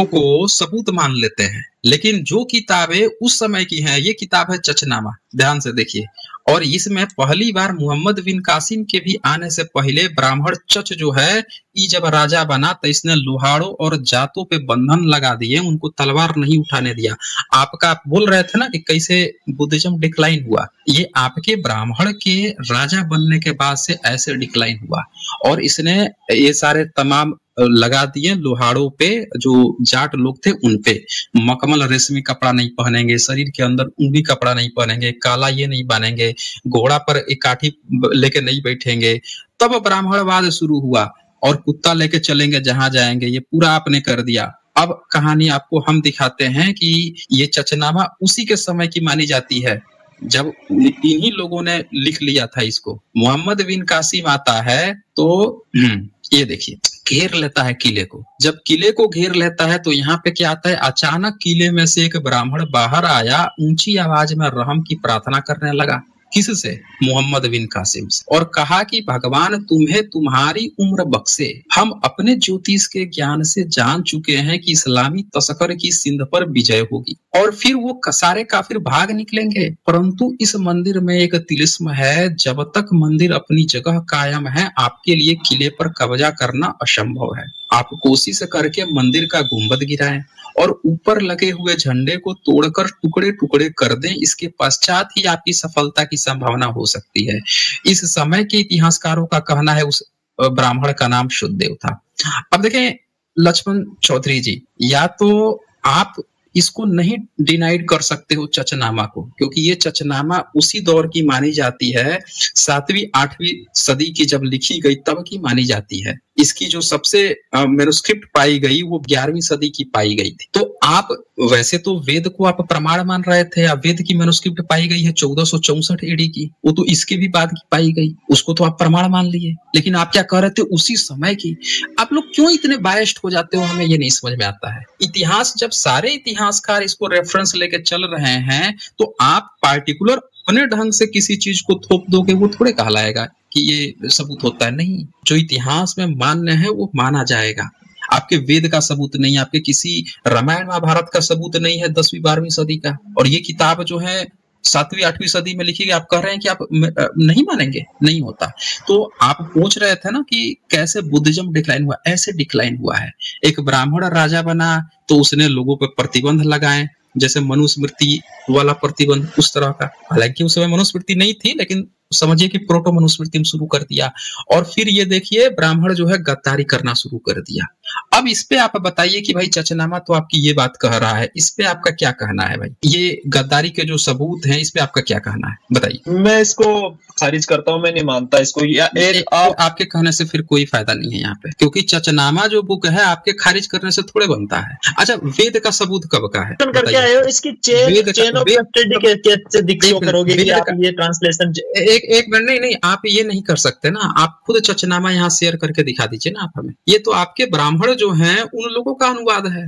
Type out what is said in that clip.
को सबूत मान लेते हैं, लेकिन जो किताबें उस समय की हैं, ये किताब है चचनामा, ध्यान से देखिए। और इसमें पहली बार मोहम्मद बिन कासिम के भी आने से पहले ब्राह्मण चच जो है, ये जब राजा बना तो इसने लोहाड़ों और जातों पे बंधन लगा दिए, उनको तलवार नहीं उठाने दिया। आपका आप बोल रहे थे ना कि कैसे बुद्धिज्म डिक्लाइन हुआ, ये आपके ब्राह्मण के राजा बनने के बाद से ऐसे डिक्लाइन हुआ। और इसने ये सारे तमाम लगा दिए लोहाड़ों पे, जो जाट लोग थे उन पे। मखमल रेशमी कपड़ा नहीं पहनेंगे, शरीर के अंदर ऊनी कपड़ा नहीं पहनेंगे, काला ये नहीं बांधेंगे, घोड़ा पर एक काठी लेके नहीं बैठेंगे। तब ब्राह्मणवाद शुरू हुआ। और कुत्ता लेके चलेंगे जहां जाएंगे, ये पूरा आपने कर दिया। अब कहानी आपको हम दिखाते हैं कि ये चचनामा उसी के समय की मानी जाती है जब इन्हीं लोगों ने लिख लिया था इसको। मोहम्मद बिन कासिम आता है तो ये देखिए घेर लेता है किले को। जब किले को घेर लेता है तो यहाँ पे क्या आता है, अचानक किले में से एक ब्राह्मण बाहर आया, ऊंची आवाज में रहम की प्रार्थना करने लगा। किससे? मोहम्मद बिन कासिम से। और कहा कि भगवान तुम्हें तुम्हारी उम्र बख्शे, हम अपने ज्योतिष के ज्ञान से जान चुके हैं कि इस्लामी तस्कर की सिंध पर विजय होगी और फिर वो सारे काफिर भाग निकलेंगे, परंतु इस मंदिर में एक तिलिस्म है, जब तक मंदिर अपनी जगह कायम है आपके लिए किले पर कब्जा करना असंभव है। आप कोशिश करके मंदिर का गुंबद गिराएं और ऊपर लगे हुए झंडे को तोड़कर टुकड़े टुकड़े कर दें, इसके पश्चात ही आपकी सफलता की संभावना हो सकती है। इस समय के इतिहासकारों का कहना है उस ब्राह्मण का नाम शुद्धदेव था। अब देखें लक्ष्मण चौधरी जी, या तो आप इसको नहीं डिनाइड कर सकते हो चचनामा को, क्योंकि ये चचनामा उसी दौर की मानी जाती है, 7वीं 8वीं सदी की जब लिखी गई तब की मानी जाती है। इसकी जो सबसे मैन्युस्क्रिप्ट पाई गई वो 11वीं सदी की पाई गई थी। तो आप वैसे तो वेद को आप प्रमाण मान रहे थे, या वेद की मैन्युस्क्रिप्ट पाई गई है 1464 एडी की, वो तो इसके भी बाद की पाई गई, उसको तो आप प्रमाण मान लिए। लेकिन आप क्या कह रहे थे, उसी समय की। आप लोग क्यों इतने बायस्ड हो जाते हो, हमें ये नहीं समझ में आता है। इतिहास जब सारे इतिहासकार इसको रेफरेंस लेके चल रहे हैं तो आप पार्टिकुलर अपने ढंग से किसी चीज को थोप दोगे, वो थोड़े कहलाएगा कि ये सबूत होता है। नहीं, जो इतिहास में मान्य है वो माना जाएगा। आपके वेद का सबूत नहीं, आपके किसी रामायण महाभारत का सबूत नहीं है 10वीं 12वीं सदी का, और ये किताब जो है 7वीं 8वीं सदी में लिखी गई, आप कह रहे हैं कि आप नहीं मानेंगे, नहीं होता। तो आप पूछ रहे थे ना कि कैसे बुद्धिज्म डिक्लाइन हुआ, ऐसे डिक्लाइन हुआ है। एक ब्राह्मण राजा बना तो उसने लोगों पर प्रतिबंध लगाए, जैसे मनुस्मृति वाला प्रतिबंध उस तरह का। हालांकि उस समय मनुस्मृति नहीं थी, लेकिन समझिए कि प्रोटो मनुस्मृति में शुरू कर दिया। और फिर ये देखिए ब्राह्मण जो है गद्दारी करना शुरू कर दिया। अब इस पे आप बताइए कि भाई चचनामा तो आपकी ये बात कह रहा है, इस पे आपका क्या कहना है भाई? ये गद्दारी के जो सबूत हैं, इस पे आपका क्या कहना है, बताइए। मैं इसको खारिज करता हूँ, मैं नहीं मानता इसको। आपके कहने से फिर कोई फायदा नहीं है यहाँ पे, क्योंकि चचनामा जो बुक है आपके खारिज करने से थोड़े बनता है। अच्छा, वेद का सबूत कब का है? करके आए हो, इसकी चेन ऑफ कस्टडी कैसे दिखा करोगे कि आप ये ट्रांसलेशन? एक मिनट, नहीं, आप ये नहीं कर सकते ना, आप खुद चचनामा यहाँ शेयर करके दिखा दीजिए ना आप हमें। ये तो आपके ब्राह्मण जो हैं उन लोगों का अनुवाद है।